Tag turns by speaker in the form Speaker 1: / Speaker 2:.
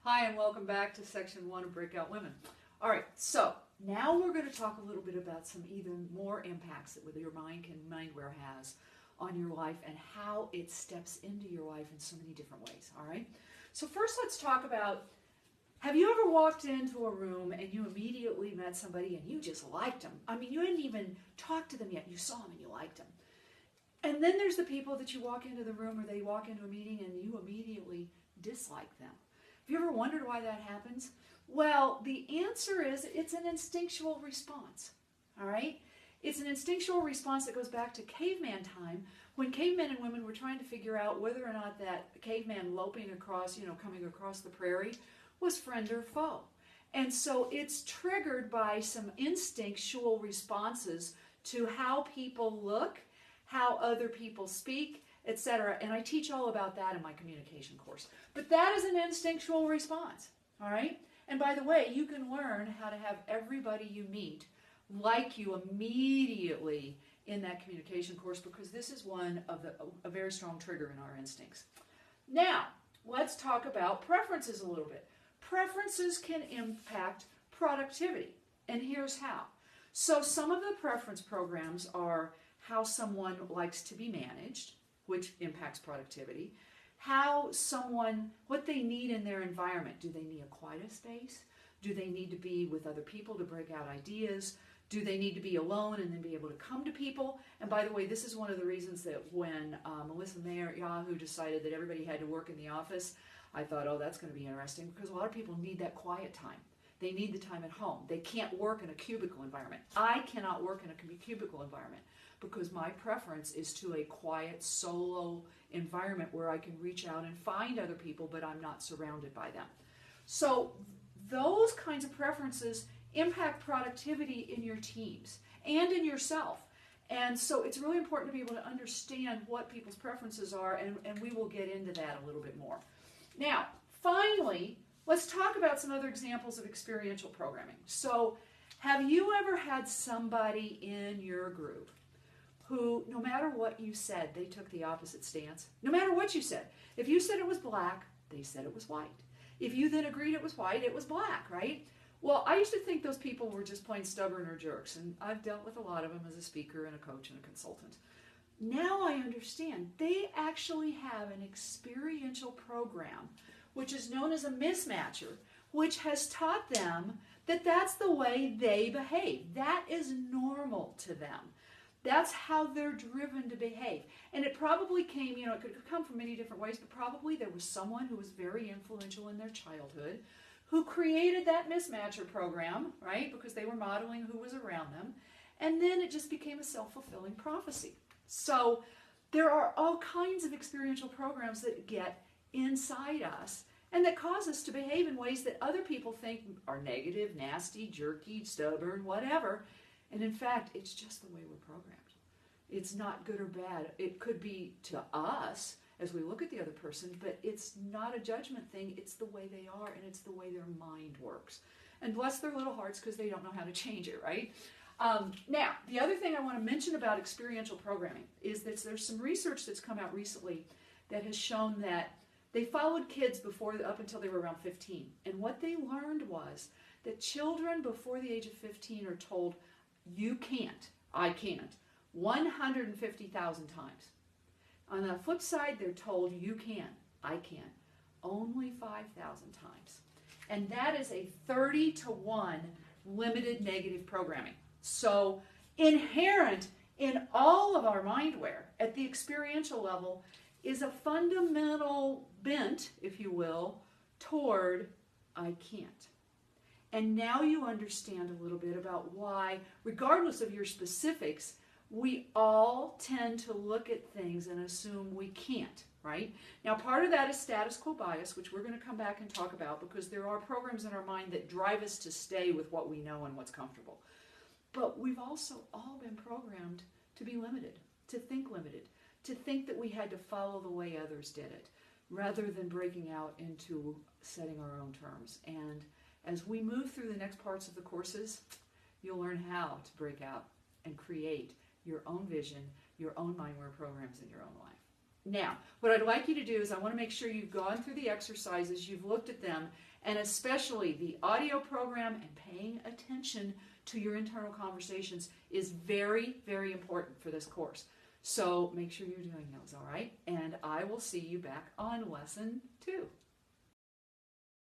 Speaker 1: Hi, and welcome back to Section 1 of Breakout Women. All right, so now we're going to talk a little bit about some even more impacts that your mindware has on your life and how it steps into your life in so many different ways, all right? So first let's talk about, have you ever walked into a room and you immediately met somebody and you just liked them? I mean, you hadn't even talked to them yet. You saw them and you liked them. And then there's the people that you walk into the room or they walk into a meeting and you immediately dislike them. Have you ever wondered why that happens? Well, the answer is it's an instinctual response, all right? It's an instinctual response that goes back to caveman time when cavemen and women were trying to figure out whether or not that caveman loping across, coming across the prairie was friend or foe. And so it's triggered by some instinctual responses to how people look, how other people speak, etc. And I teach all about that in my communication course. But that is an instinctual response, all right? And by the way, you can learn how to have everybody you meet like you immediately in that communication course because this is one of a very strong trigger in our instincts. Now, let's talk about preferences a little bit. Preferences can impact productivity, and here's how. So some of the preference programs are how someone likes to be managed, which impacts productivity, what they need in their environment. Do they need a quiet space? Do they need to be with other people to break out ideas? Do they need to be alone and then be able to come to people? And by the way, this is one of the reasons that when Melissa Mayer at Yahoo decided that everybody had to work in the office, I thought, oh, that's going to be interesting because a lot of people need that quiet time. They need the time at home. They can't work in a cubicle environment. I cannot work in a cubicle environment because my preference is to a quiet, solo environment where I can reach out and find other people, but I'm not surrounded by them. So those kinds of preferences impact productivity in your teams and in yourself. And so it's really important to be able to understand what people's preferences are, and we will get into that a little bit more. Now, finally, let's talk about some other examples of experiential programming. So have you ever had somebody in your group who, no matter what you said, they took the opposite stance? No matter what you said. If you said it was black, they said it was white. If you then agreed it was white, it was black, right? Well, I used to think those people were just plain stubborn or jerks, and I've dealt with a lot of them as a speaker and a coach and a consultant. Now I understand they actually have an experiential program, which is known as a mismatcher, which has taught them that that's the way they behave. That is normal to them. That's how they're driven to behave. And it probably came, it could come from many different ways, but probably there was someone who was very influential in their childhood who created that mismatcher program, right? Because they were modeling who was around them. And then it just became a self-fulfilling prophecy. So there are all kinds of experiential programs that get inside us and that cause us to behave in ways that other people think are negative, nasty, jerky, stubborn, whatever. And in fact, it's just the way we're programmed. It's not good or bad. It could be to us as we look at the other person, but it's not a judgment thing. It's the way they are, and it's the way their mind works. And bless their little hearts because they don't know how to change it, right? Now, the other thing I want to mention about experiential programming is that there's some research that's come out recently that has shown that they followed kids up until they were around 15. And what they learned was that children before the age of 15 are told, you can't, I can't, 150,000 times. On the flip side, they're told, you can, I can, only 5,000 times. And that is a 30-to-1 limited negative programming. So inherent in all of our mindware at the experiential level is a fundamental bent, if you will, toward I can't. And now you understand a little bit about why, regardless of your specifics, we all tend to look at things and assume we can't, right? Now, part of that is status quo bias, which we're going to come back and talk about because there are programs in our mind that drive us to stay with what we know and what's comfortable. But we've also all been programmed to be limited, to think that we had to follow the way others did it, rather than breaking out into setting our own terms. And as we move through the next parts of the courses, you'll learn how to break out and create your own vision, your own mindware programs in your own life. Now, what I'd like you to do is I want to make sure you've gone through the exercises, you've looked at them, and especially the audio program and paying attention to your internal conversations is very, very important for this course. So make sure you're doing those, all right? And I will see you back on lesson 2.